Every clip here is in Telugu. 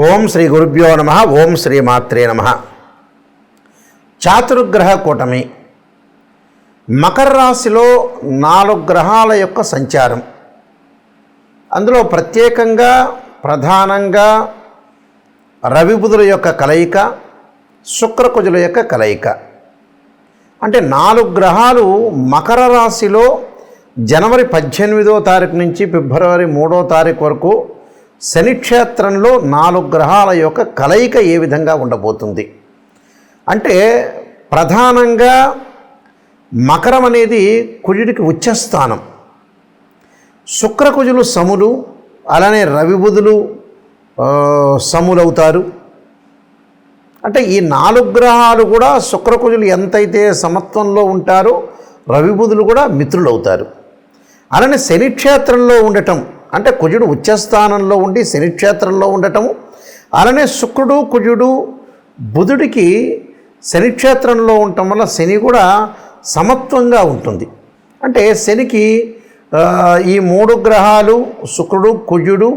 ఓం శ్రీ గురుభ్యో నమ. ఓం శ్రీ మాత్రే నమ. చాతుర్గ్రహ కూటమి మకర రాశిలో 4 గ్రహాల యొక్క సంచారం. అందులో ప్రత్యేకంగా ప్రధానంగా రవి బుధుల యొక్క కలయిక, శుక్రకుజుల యొక్క కలయిక. అంటే 4 గ్రహాలు మకర రాశిలో జనవరి 18వ తారీఖు నుంచి ఫిబ్రవరి 3వ తారీఖు వరకు శనిక్షేత్రంలో 4 గ్రహాల యొక్క కలయిక ఏ విధంగా ఉండబోతుంది అంటే, ప్రధానంగా మకరం అనేది కుజుడికి ఉచ్చస్థానం, శుక్రకుజులు సములు, అలానే రవి బుధులు సములవుతారు. అంటే ఈ 4 గ్రహాలు కూడా శుక్రకుజులు ఎంతైతే సమత్వంలో ఉంటారో రవి బుధులు కూడా మిత్రులు అవుతారు. అలానే శనిక్షేత్రంలో ఉండటం అంటే కుజుడు ఉచ్చస్థానంలో ఉండి శనిక్షేత్రంలో ఉండటము, అలానే శుక్రుడు కుజుడు బుధుడికి శనిక్షేత్రంలో ఉండటం వల్ల శని కూడా సమత్వంగా ఉంటుంది. అంటే శనికి ఈ 3 గ్రహాలు శుక్రుడు కుజుడు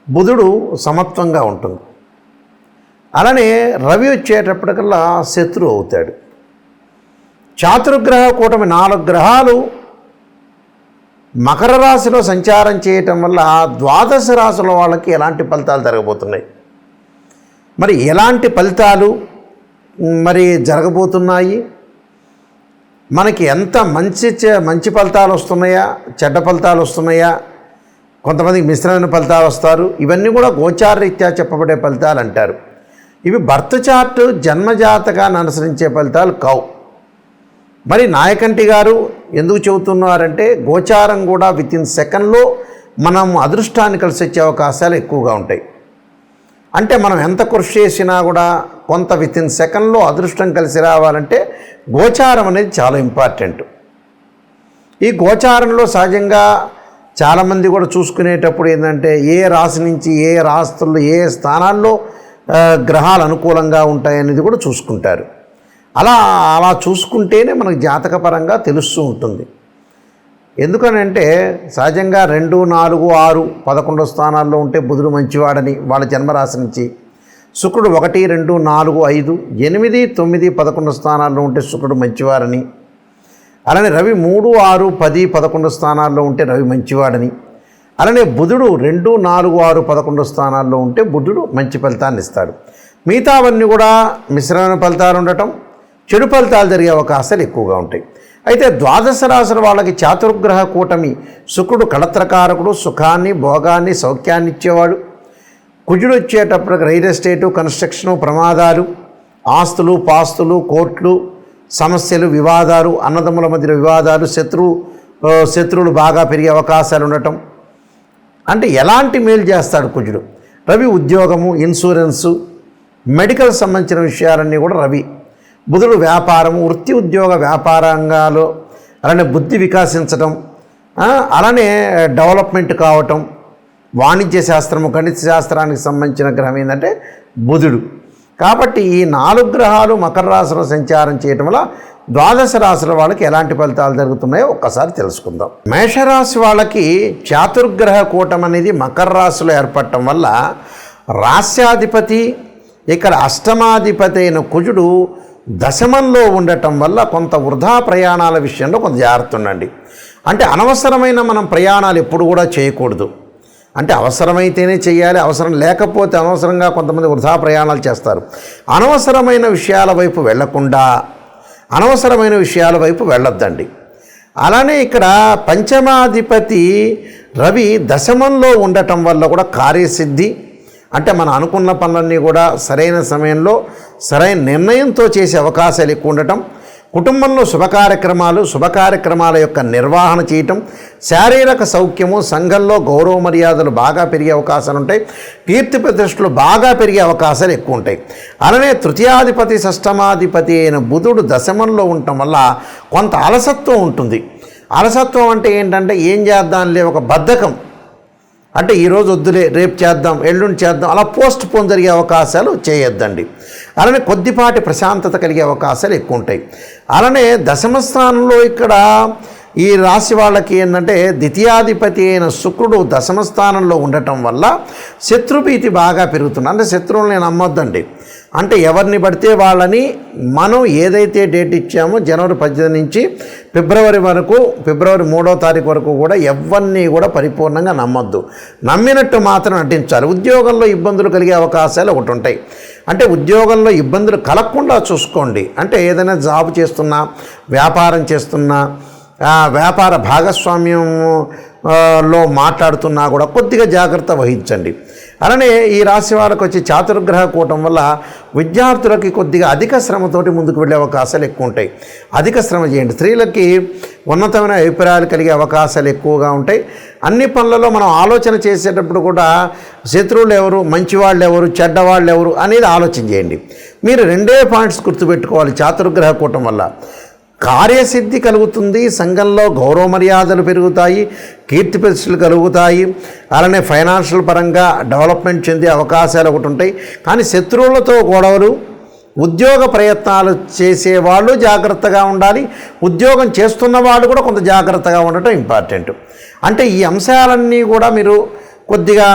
బుధుడు సమత్వంగా ఉంటుంది. అలానే రవి వచ్చేటప్పటికల్లా శత్రువు అవుతాడు. చాతుర్గ్రహ కూటమి 4 గ్రహాలు మకర రాశిలో సంచారం చేయటం వల్ల ద్వాదశ రాశుల వాళ్ళకి ఎలాంటి ఫలితాలు జరగబోతున్నాయి, మరి ఎలాంటి ఫలితాలు మరి జరగబోతున్నాయి, మనకి ఎంత మంచి ఫలితాలు వస్తున్నాయా, చెడ్డ ఫలితాలు వస్తున్నాయా, కొంతమందికి మిశ్రమైన ఫలితాలు వస్తారు. ఇవన్నీ కూడా గోచారరీత్యా చెప్పబడే ఫలితాలు అంటారు. ఇవి బర్త్ చార్ట్ జన్మజాతకాన్ని అనుసరించే ఫలితాలు కావు. మరి నాయకంటి గారు ఎందుకు చెబుతున్నారంటే, గోచారం కూడా వితిన్ సెకండ్లో మనం అదృష్టాన్ని కలిసి వచ్చే అవకాశాలు ఎక్కువగా ఉంటాయి. అంటే మనం ఎంత కృషి చేసినా కూడా కొంత వితిన్ సెకండ్లో అదృష్టం కలిసి రావాలంటే గోచారం అనేది చాలా ఇంపార్టెంట్. ఈ గోచారంలో సహజంగా చాలామంది కూడా చూసుకునేటప్పుడు ఏంటంటే, ఏ రాశి నుంచి ఏ రాశుల్లో ఏ స్థానాల్లో గ్రహాలు అనుకూలంగా ఉంటాయనేది కూడా చూసుకుంటారు. అలా చూసుకుంటేనే మనకు జాతకపరంగా తెలుస్తూ ఉంటుంది. ఎందుకనంటే సహజంగా 2, 4, 6, 11 స్థానాల్లో ఉంటే బుధుడు మంచివాడని వాళ్ళ జన్మరాశి నుంచి, శుక్రుడు 1, 2, 4, 5, 8, 9, 11 స్థానాల్లో ఉంటే శుక్రుడు మంచివారని, అలానే రవి 3, 6, 10, 11 స్థానాల్లో ఉంటే రవి మంచివాడని, అలానే బుధుడు 2, 4, 6, 11 స్థానాల్లో ఉంటే బుధుడు మంచి ఫలితాన్ని ఇస్తాడు. మిగతావన్నీ కూడా మిశ్రమైన ఫలితాలు ఉండటం, చెడు ఫలితాలు జరిగే అవకాశాలు ఎక్కువగా ఉంటాయి. అయితే ద్వాదశ రాశుల వాళ్ళకి చాతుర్గ్రహ కూటమి శుక్రుడు కళత్రకారకుడు, సుఖాన్ని భోగాన్ని సౌఖ్యాన్ని ఇచ్చేవాడు. కుజుడు వచ్చేటప్పటికి రియల్ ఎస్టేటు, కన్స్ట్రక్షను, ప్రమాదాలు, ఆస్తులు పాస్తులు, కోర్టులు, సమస్యలు, వివాదాలు, అన్నదమ్ముల మధ్య వివాదాలు, శత్రువులు బాగా పెరిగే అవకాశాలు ఉండటం. అంటే ఎలాంటి మేలు చేస్తాడు కుజుడు? రవి ఉద్యోగము, ఇన్సూరెన్సు, మెడికల్ సంబంధించిన విషయాలన్నీ కూడా రవి. బుధుడు వ్యాపారము, వృత్తి ఉద్యోగ వ్యాపార రంగాలు, అలానే బుద్ధి వికాసించడం, అలానే డెవలప్మెంట్ కావటం, వాణిజ్య శాస్త్రము, గణిత శాస్త్రానికి సంబంధించిన గ్రహం ఏంటంటే బుధుడు. కాబట్టి ఈ 4 గ్రహాలు మకర రాశిలో సంచారం చేయటం వల్ల ద్వాదశ రాశుల వాళ్ళకి ఎలాంటి ఫలితాలు జరుగుతున్నాయో ఒక్కసారి తెలుసుకుందాం. మేషరాశి వాళ్ళకి చాతుర్గ్రహ కూటమి అనేది మకర రాశిలో ఏర్పడటం వల్ల రాస్యాధిపతి ఇక్కడ అష్టమాధిపతి అయిన కుజుడు దశమంలో ఉండటం వల్ల కొంత వృధా ప్రయాణాల విషయంలో కొంత జాగ్రత్త ఉండండి. అంటే అనవసరమైన మనం ప్రయాణాలు ఎప్పుడు కూడా చేయకూడదు. అంటే అవసరమైతేనే చేయాలి, అవసరం లేకపోతే అనవసరంగా కొంతమంది వృధా ప్రయాణాలు చేస్తారు. అనవసరమైన విషయాల వైపు వెళ్లకుండా అనవసరమైన విషయాల వైపు వెళ్ళొద్దండి. అలానే ఇక్కడ పంచమాధిపతి రవి దశమంలో ఉండటం వల్ల కూడా కార్యసిద్ధి, అంటే మనం అనుకున్న పనులన్నీ కూడా సరైన సమయంలో సరైన నిర్ణయంతో చేసే అవకాశాలు ఎక్కువ ఉండటం, కుటుంబంలో శుభకార్యక్రమాల యొక్క నిర్వహణ చేయటం, శారీరక సౌఖ్యము, సంఘంలో గౌరవ మర్యాదలు బాగా పెరిగే అవకాశాలు ఉంటాయి, కీర్తి ప్రతిష్టలు బాగా పెరిగే అవకాశాలు ఎక్కువ ఉంటాయి. అలానే తృతీయాధిపతి షష్టమాధిపతి అయిన బుధుడు దశమంలో ఉండటం వల్ల కొంత అలసత్వం ఉంటుంది. అలసత్వం అంటే ఏంటంటే ఏం చేద్దాంలే ఒక బద్ధకం, అంటే ఈరోజు వద్దులే రేపు చేద్దాం ఎల్లుండి చేద్దాం అలా పోస్ట్ పోన్ జరిగే అవకాశాలు చేయొద్దండి. అలానే కొద్దిపాటి ప్రశాంతత కలిగే అవకాశాలు ఎక్కువ ఉంటాయి. అలానే దశమ స్థానంలో ఇక్కడ ఈ రాశి వాళ్ళకి ఏంటంటే ద్వితీయాధిపతి అయిన శుక్రుడు దశమ స్థానంలో ఉండటం వల్ల శత్రుభీతి బాగా పెరుగుతుంది. అంటే శత్రువుల్ని నమ్మొద్దండి. అంటే ఎవరిని పడితే వాళ్ళని మనం ఏదైతే డేట్ ఇచ్చామో జనవరి 18 నుంచి ఫిబ్రవరి 3వ తారీఖు వరకు కూడా ఎవరిని కూడా పరిపూర్ణంగా నమ్మొద్దు. నమ్మినట్టు మాత్రం నటించాలి. ఉద్యోగంలో ఇబ్బందులు కలిగే అవకాశాలు ఒకటి ఉంటాయి. అంటే ఉద్యోగంలో ఇబ్బందులు కలగకుండా చూసుకోండి. అంటే ఏదైనా జాబ్ చేస్తున్నా, వ్యాపారం చేస్తున్నా, వ్యాపార భాగస్వామ్యంలో మాట్లాడుతున్నా కూడా కొద్దిగా జాగ్రత్త వహించండి. అలానే ఈ రాశి వాళ్ళకి వచ్చి చాతుర్గ్రహ కూటం వల్ల విద్యార్థులకి కొద్దిగా అధిక శ్రమతోటి ముందుకు వెళ్ళే అవకాశాలు ఎక్కువ ఉంటాయి. అధిక శ్రమ చేయండి. స్త్రీలకి ఉన్నతమైన అభిప్రాయాలు కలిగే అవకాశాలు ఎక్కువగా ఉంటాయి. అన్ని పనులలో మనం ఆలోచన చేసేటప్పుడు కూడా శత్రువులు ఎవరు, మంచివాళ్ళు ఎవరు, చెడ్డవాళ్ళు ఎవరు అనేది ఆలోచన చేయండి. మీరు 2 పాయింట్స్ గుర్తుపెట్టుకోవాలి. చాతుర్గ్రహ కూటం వల్ల కార్యసిద్ధి కలుగుతుంది, సంఘంలో గౌరవ మర్యాదలు పెరుగుతాయి, కీర్తి ప్రతిష్టలు కలుగుతాయి. అలానే ఫైనాన్షియల్ పరంగా డెవలప్మెంట్ చెందే అవకాశాలు ఒకటి ఉంటాయి. కానీ శత్రువులతో గొడవలు, ఉద్యోగ ప్రయత్నాలు చేసేవాళ్ళు జాగ్రత్తగా ఉండాలి. ఉద్యోగం చేస్తున్న వాళ్ళు కూడా కొంత జాగ్రత్తగా ఉండటం ఇంపార్టెంట్. అంటే ఈ అంశాలన్నీ కూడా మీరు కొద్దిగా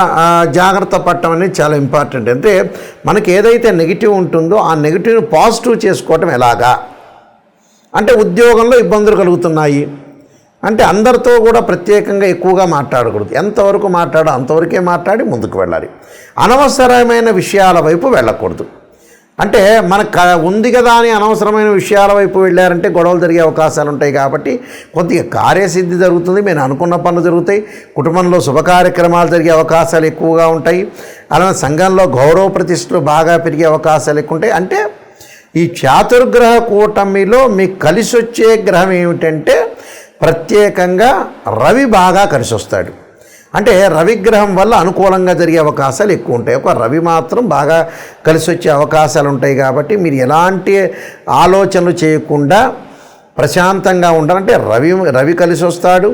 జాగ్రత్త పడటం అనేది చాలా ఇంపార్టెంట్. అంటే మనకి ఏదైతే నెగిటివ్ ఉంటుందో ఆ నెగిటివ్ని పాజిటివ్ చేసుకోవటం ఎలాగా అంటే ఉద్యోగంలో ఇబ్బందులు కలుగుతున్నాయి అంటే అందరితో కూడా ప్రత్యేకంగా ఎక్కువగా మాట్లాడకూడదు. ఎంతవరకు మాట్లాడో అంతవరకే మాట్లాడి ముందుకు వెళ్ళాలి. అనవసరమైన విషయాల వైపు వెళ్ళకూడదు. అంటే మనకు ఉంది కదా అని అనవసరమైన విషయాల వైపు వెళ్ళారంటే గొడవలు జరిగే అవకాశాలు ఉంటాయి. కాబట్టి కొద్దిగా కార్యసిద్ధి జరుగుతుంది, మేము అనుకున్న పనులు జరుగుతాయి, కుటుంబంలో శుభ కార్యక్రమాలు జరిగే అవకాశాలు ఎక్కువగా ఉంటాయి. అలానే సంఘంలో గౌరవ ప్రతిష్టలు బాగా పెరిగే అవకాశాలు ఎక్కువ ఉంటాయి. అంటే ఈ చాతుర్గ్రహ కూటమిలో మీకు కలిసి వచ్చే గ్రహం ఏమిటంటే ప్రత్యేకంగా రవి బాగా కలిసి వస్తాడు. అంటే రవిగ్రహం వల్ల అనుకూలంగా జరిగే అవకాశాలు ఎక్కువ ఉంటాయి. ఒక రవి మాత్రం బాగా కలిసి వచ్చే అవకాశాలు ఉంటాయి. కాబట్టి మీరు ఎలాంటి ఆలోచనలు చేయకుండా ప్రశాంతంగా ఉండాలంటే రవి కలిసి వస్తాడు.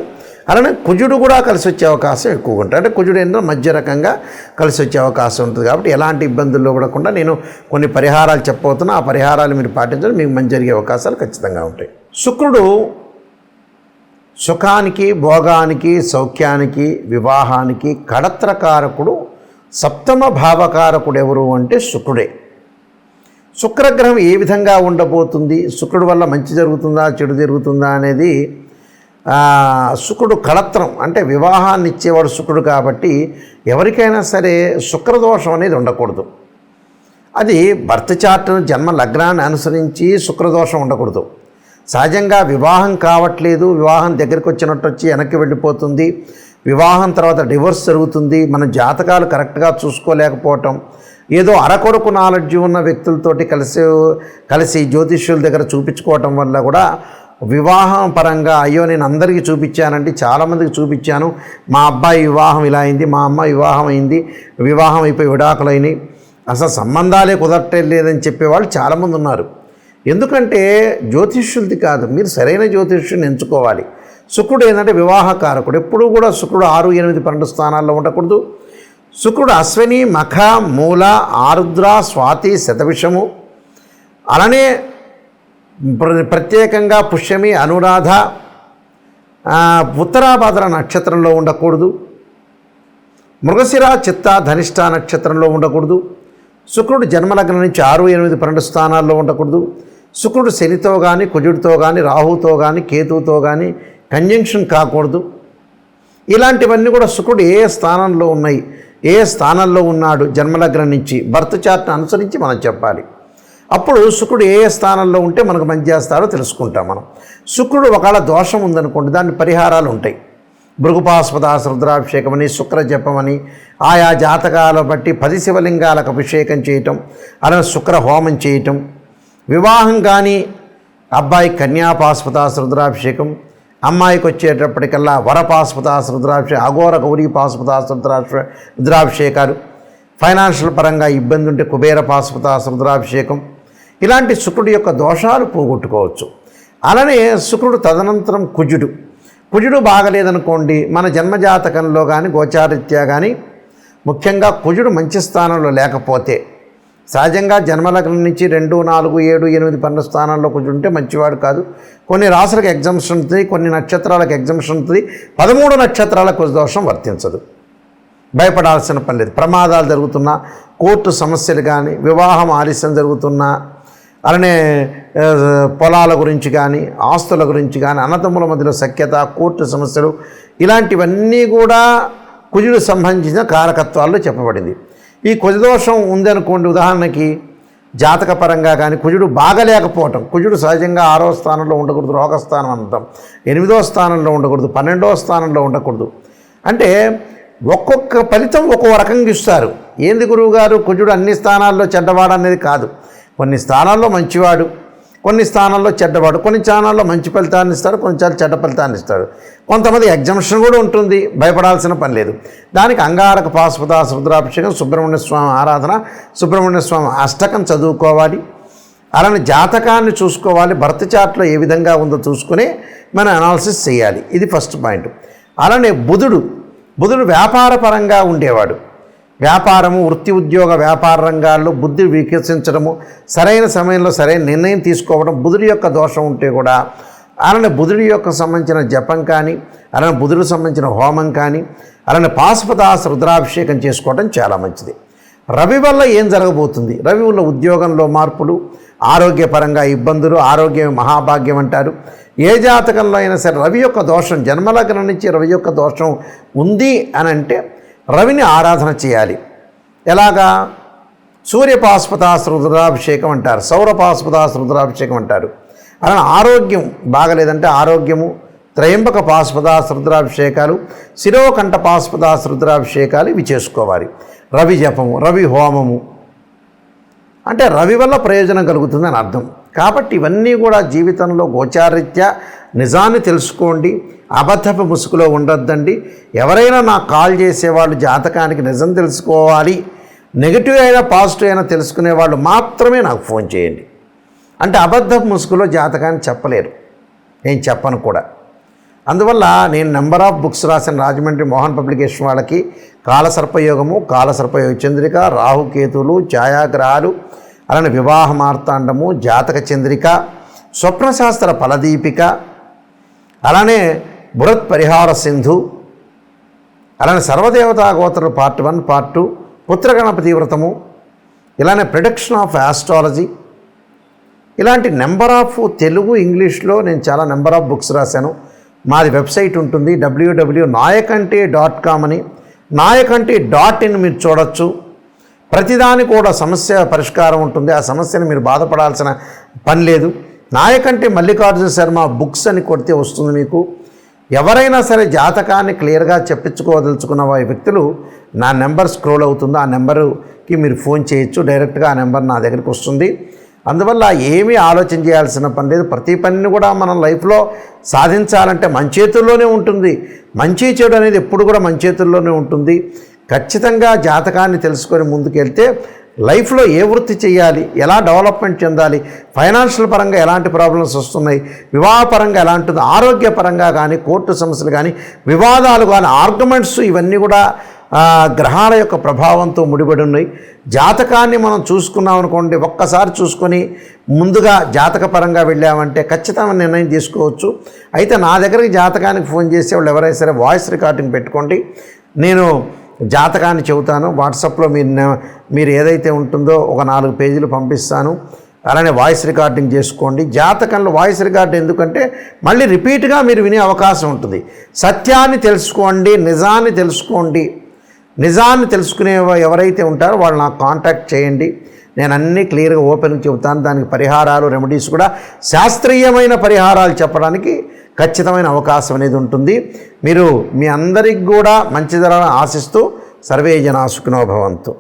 అలానే కుజుడు కూడా కలిసి వచ్చే అవకాశం ఎక్కువగా ఉంటుంది. అంటే కుజుడు ఏంటో మధ్య రకంగా కలిసి వచ్చే అవకాశం ఉంటుంది. కాబట్టి ఎలాంటి ఇబ్బందుల్లో పడకుండా నేను కొన్ని పరిహారాలు చెప్పబోతున్నా. ఆ పరిహారాలు మీరు పాటించడం మీకు మంచి జరిగే అవకాశాలు ఖచ్చితంగా ఉంటాయి. శుక్రుడు సుఖానికి, భోగానికి, సౌఖ్యానికి, వివాహానికి కడత్రకారకుడు. సప్తమ భావకారకుడు ఎవరు అంటే శుక్రుడే. శుక్రగ్రహం ఏ విధంగా ఉండబోతుంది, శుక్రుడు వల్ల మంచి జరుగుతుందా చెడు జరుగుతుందా అనేది శుక్రుడు కళత్రం అంటే వివాహాన్ని ఇచ్చేవాడు శుక్రుడు. కాబట్టి ఎవరికైనా సరే శుక్రదోషం అనేది ఉండకూడదు. అది బర్త్ చార్ట్ను జన్మ లగ్నాన్ని అనుసరించి శుక్రదోషం ఉండకూడదు. సహజంగా వివాహం కావట్లేదు, వివాహం దగ్గరికి వచ్చినట్టు వచ్చి వెనక్కి వెళ్ళిపోతుంది, వివాహం తర్వాత డివోర్స్ జరుగుతుంది, మన జాతకాలు కరెక్ట్గా చూసుకోలేకపోవటం, ఏదో అరకొరకు నాలెడ్జ్ ఉన్న వ్యక్తులతోటి కలిసి జ్యోతిష్యుల దగ్గర చూపించుకోవటం వల్ల కూడా వివాహం పరంగా అయ్యో నేను అందరికీ చూపించానండి, చాలామందికి చూపించాను, మా అబ్బాయి వివాహం ఇలా అయింది, మా అమ్మాయి వివాహం అయింది, వివాహం అయిపోయి విడాకులైనవి, అసలు సంబంధాలే కుదరట్లేదని చెప్పేవాళ్ళు చాలామంది ఉన్నారు. ఎందుకంటే జ్యోతిష్యులది కాదు, మీరు సరైన జ్యోతిష్యుని ఎంచుకోవాలి. శుక్రుడు ఏంటంటే వివాహకారకుడు. ఎప్పుడూ కూడా శుక్రుడు 6, 8, 12 స్థానాల్లో ఉండకూడదు. శుక్రుడు అశ్విని, మఖ, మూల, ఆరుద్ర, స్వాతి, శతభిషము, అలానే ప్రత్యేకంగా పుష్యమి, అనురాధ, ఉత్తరాభాద్ర నక్షత్రంలో ఉండకూడదు. మృగశిర, చిత్త, ధనిష్ట నక్షత్రంలో ఉండకూడదు. శుక్రుడు జన్మలగ్నం నుంచి 6, 8, 12 స్థానాల్లో ఉండకూడదు. శుక్రుడు శనితో కానీ, కుజుడితో కానీ, రాహుతో కానీ, కేతువుతో కానీ కంజంక్షన్ కాకూడదు. ఇలాంటివన్నీ కూడా శుక్రుడు ఏ స్థానంలో ఉన్నాయి, ఏ స్థానంలో ఉన్నాడు జన్మలగ్నం నుంచి బర్త్ చార్ట్ని అనుసరించి మనం చెప్పాలి. అప్పుడు శుక్రుడు ఏ స్థానంలో ఉంటే మనకు మంచి చేస్తాడో తెలుసుకుంటాం మనం. శుక్రుడు ఒకవేళ దోషం ఉందనుకోండి, దాని పరిహారాలు ఉంటాయి. భృగుపాస్పదాస రుద్రాభిషేకమని, శుక్ర జపమని, ఆయా జాతకాల బట్టి 10 శివలింగాలకు అభిషేకం చేయటం, అలానే శుక్ర హోమం చేయటం. వివాహం కానీ అబ్బాయి కన్యాపాస్పదాస రుద్రాభిషేకం, అమ్మాయికి వచ్చేటప్పటికల్లా వరపాస్పదాస రుద్రాభిషేకం, అఘోర గౌరీ పాస్పదాస రుద్రాభిషేకాలు. ఫైనాన్షియల్ పరంగా ఇబ్బంది ఉంటే కుబేర పాస్పదాస రుద్రాభిషేకం. ఇలాంటి శుక్రుడి యొక్క దోషాలు పోగొట్టుకోవచ్చు. అలానే శుక్రుడు తదనంతరం కుజుడు బాగలేదనుకోండి, మన జన్మజాతకంలో కానీ గోచారీత్యా కానీ ముఖ్యంగా కుజుడు మంచి స్థానంలో లేకపోతే సహజంగా జన్మలగ్నం నుంచి 2, 4, 7, 8, 12 స్థానాల్లో కూర్చుంటే మంచివాడు కాదు. కొన్ని రాసులకు ఎగ్జామ్షన్ ఉంటుంది, కొన్ని నక్షత్రాలకు ఎగ్జామ్షన్ ఉంటుంది. 13 నక్షత్రాలకు కుజదోషం వర్తించదు. భయపడాల్సిన పని లేదు. ప్రమాదాలు జరుగుతున్నా, కోర్టు సమస్యలు కానీ, వివాహం ఆలస్యం జరుగుతున్నా, అలానే పొలాల గురించి కానీ, ఆస్తుల గురించి కానీ, అన్నదమ్ముల మధ్యలో సఖ్యత, కోర్టు సమస్యలు, ఇలాంటివన్నీ కూడా కుజుడు సంబంధించిన కారకత్వాల్లో చెప్పబడింది. ఈ కుజదోషం ఉందనుకోండి, ఉదాహరణకి జాతకపరంగా కానీ కుజుడు బాగలేకపోవటం, కుజుడు సహజంగా 6వ స్థానంలో ఉండకూడదు, రోగస్థానం అంటాం, 8వ స్థానంలో ఉండకూడదు, 12వ స్థానంలో ఉండకూడదు. అంటే ఒక్కొక్క ఫలితం ఒక్కో రకంగా ఇస్తారు. ఏంది గురువుగారు కుజుడు అన్ని స్థానాల్లో చెడ్డవాడు అనేది కాదు. కొన్ని స్థానాల్లో మంచివాడు, కొన్ని స్థానాల్లో చెడ్డవాడు, కొన్ని స్థానాల్లో మంచి ఫలితాన్ని ఇస్తాడు, కొన్నిసార్లు చెడ్డ ఫలితాన్ని ఇస్తాడు. కొంతమంది ఎగ్జామ్షన్ కూడా ఉంటుంది, భయపడాల్సిన పని లేదు. దానికి అంగారక పాశుపత రుద్రాభిషేకం, సుబ్రహ్మణ్య స్వామి ఆరాధన, సుబ్రహ్మణ్య స్వామి అష్టకం చదువుకోవాలి. అలానే జాతకాన్ని చూసుకోవాలి, బర్త్ చార్ట్లో ఏ విధంగా ఉందో చూసుకుని మనం అనాలిసిస్ చేయాలి. ఇది ఫస్ట్ పాయింట్. అలానే బుధుడు వ్యాపారపరంగా ఉండేవాడు. వ్యాపారము, వృత్తి, ఉద్యోగ, వ్యాపార రంగాల్లో బుద్ధి వికసించడము, సరైన సమయంలో సరైన నిర్ణయం తీసుకోవడం, బుధుడి యొక్క దోషం ఉంటే కూడా అలానే బుధుడి యొక్క సంబంధించిన జపం కానీ, అలానే బుధుడికి సంబంధించిన హోమం కానీ, అలానే పాశుపతాస రుద్రాభిషేకం చేసుకోవడం చాలా మంచిది. రవి వల్ల ఏం జరగబోతుంది? రవి వల్ల ఉద్యోగంలో మార్పులు, ఆరోగ్యపరంగా ఇబ్బందులు, ఆరోగ్యం మహాభాగ్యం అంటారు. ఏ జాతకంలో అయినా సరే రవి యొక్క దోషం, జన్మలగ్నం నుంచి రవి యొక్క దోషం ఉంది అని అంటే రవిని ఆరాధన చేయాలి. ఎలాగా? సూర్యపాశుపతాస రుద్రాభిషేకం అంటారు, సౌరపాశుపతాస రుద్రాభిషేకం అంటారు. అలా ఆరోగ్యం బాగలేదంటే ఆరోగ్యము, త్రయంబక పాశుపతాస రుద్రాభిషేకాలు, శిరోకంఠ పాశుపతాస రుద్రాభిషేకాలు ఇవి చేసుకోవాలి. రవి జపము, రవి హోమము అంటే రవి వల్ల ప్రయోజనం కలుగుతుందని అర్థం. కాబట్టి ఇవన్నీ కూడా జీవితంలో గోచారీత్యా నిజాన్ని తెలుసుకోండి, అబద్ధపు ముసుగులో ఉండొద్దండి. ఎవరైనా నాకు కాల్ చేసేవాళ్ళు జాతకానికి నిజం తెలుసుకోవాలి, నెగిటివ్ అయినా పాజిటివ్ అయినా తెలుసుకునే వాళ్ళు మాత్రమే నాకు ఫోన్ చేయండి. అంటే అబద్ధపు ముసుగులో జాతకాన్ని చెప్పలేరు, నేను చెప్పను కూడా. అందువల్ల నేను నెంబర్ ఆఫ్ బుక్స్ రాసిన రాజమండ్రి మోహన్ పబ్లికేషన్ వాళ్ళకి కాలసర్పయోగము, కాలసర్పయోగ చంద్రిక, రాహుకేతువులు, ఛాయాగ్రహాలు, అలానే వివాహ మార్తాండము, జాతక చంద్రిక, స్వప్నశాస్త్ర ఫలదీపిక, అలానే బృహత్ పరిహార సింధు, అలానే సర్వదేవతా గోత్ర పార్ట్ 1, పార్ట్ 2, పుత్రగణపతి వ్రతము, ఇలానే ప్రిడిక్షన్ ఆఫ్ ఆస్ట్రాలజీ, ఇలాంటి నెంబర్ ఆఫ్ తెలుగు, ఇంగ్లీష్లో నేను చాలా నెంబర్ ఆఫ్ బుక్స్ రాశాను. మాది వెబ్సైట్ ఉంటుంది www.nayakanti.com అని, nayakanti.in మీరు చూడొచ్చు. ప్రతిదాని కూడా సమస్య పరిష్కారం ఉంటుంది. ఆ సమస్యను మీరు బాధపడాల్సిన పని లేదు. నాయకంటి మల్లికార్జున శర్మ బుక్స్ అని కొడితే వస్తుంది మీకు. ఎవరైనా సరే జాతకాన్ని క్లియర్గా చెప్పించుకోదలుచుకున్న వ్యక్తులు నా నెంబర్ స్క్రోల్ అవుతుందో ఆ నెంబర్కి మీరు ఫోన్ చేయొచ్చు. డైరెక్ట్గా ఆ నెంబర్ నా దగ్గరికి వస్తుంది. అందువల్ల ఏమీ ఆలోచన చేయాల్సిన పని లేదు. ప్రతి పనిని కూడా మనం లైఫ్లో సాధించాలంటే మన చేతుల్లోనే ఉంటుంది. మంచి చెడు అనేది ఎప్పుడు కూడా మన చేతుల్లోనే ఉంటుంది. ఖచ్చితంగా జాతకాన్ని తెలుసుకొని ముందుకెళ్తే లైఫ్లో ఏ వృత్తి చేయాలి, ఎలా డెవలప్మెంట్ చెందాలి, ఫైనాన్షియల్ పరంగా ఎలాంటి ప్రాబ్లమ్స్ వస్తున్నాయి, వివాహపరంగా ఎలాంటిది, ఆరోగ్యపరంగా కానీ, కోర్టు సమస్యలు కానీ, వివాదాలు కానీ, ఆర్గ్యుమెంట్స్, ఇవన్నీ కూడా గ్రహాల యొక్క ప్రభావంతో ముడిపడి ఉన్నాయి. జాతకాన్ని మనం చూసుకున్నాం అనుకోండి, ఒక్కసారి చూసుకొని ముందుగా జాతకపరంగా వెళ్ళామంటే ఖచ్చితంగా నిర్ణయం తీసుకోవచ్చు. అయితే నా దగ్గరికి జాతకానికి ఫోన్ చేసేవాళ్ళు ఎవరైనా సరే వాయిస్ రికార్డింగ్ పెట్టుకోండి. నేను జాతకాన్ని చెబుతాను. వాట్సాప్లో మీరు ఏదైతే ఉంటుందో ఒక 4 పేజీలు పంపిస్తాను. అలానే వాయిస్ రికార్డింగ్ చేసుకోండి. జాతకంలో వాయిస్ రికార్డ్ ఎందుకంటే మళ్ళీ రిపీట్గా మీరు వినే అవకాశం ఉంటుంది. సత్యాన్ని తెలుసుకోండి, నిజాన్ని తెలుసుకోండి. నిజాన్ని తెలుసుకునే ఎవరైతే ఉంటారో వాళ్ళు నాకు కాంటాక్ట్ చేయండి. నేను అన్నీ క్లియర్గా ఓపెన్గా చెబుతాను. దానికి పరిహారాలు, రెమెడీస్ కూడా శాస్త్రీయమైన పరిహారాలు చెప్పడానికి ఖచ్చితమైన అవకాశం అనేది ఉంటుంది. మీరు మీ అందరికి కూడా మంచి జరగాలని ఆశిస్తూ సర్వే జనా సుఖినో భవంతు.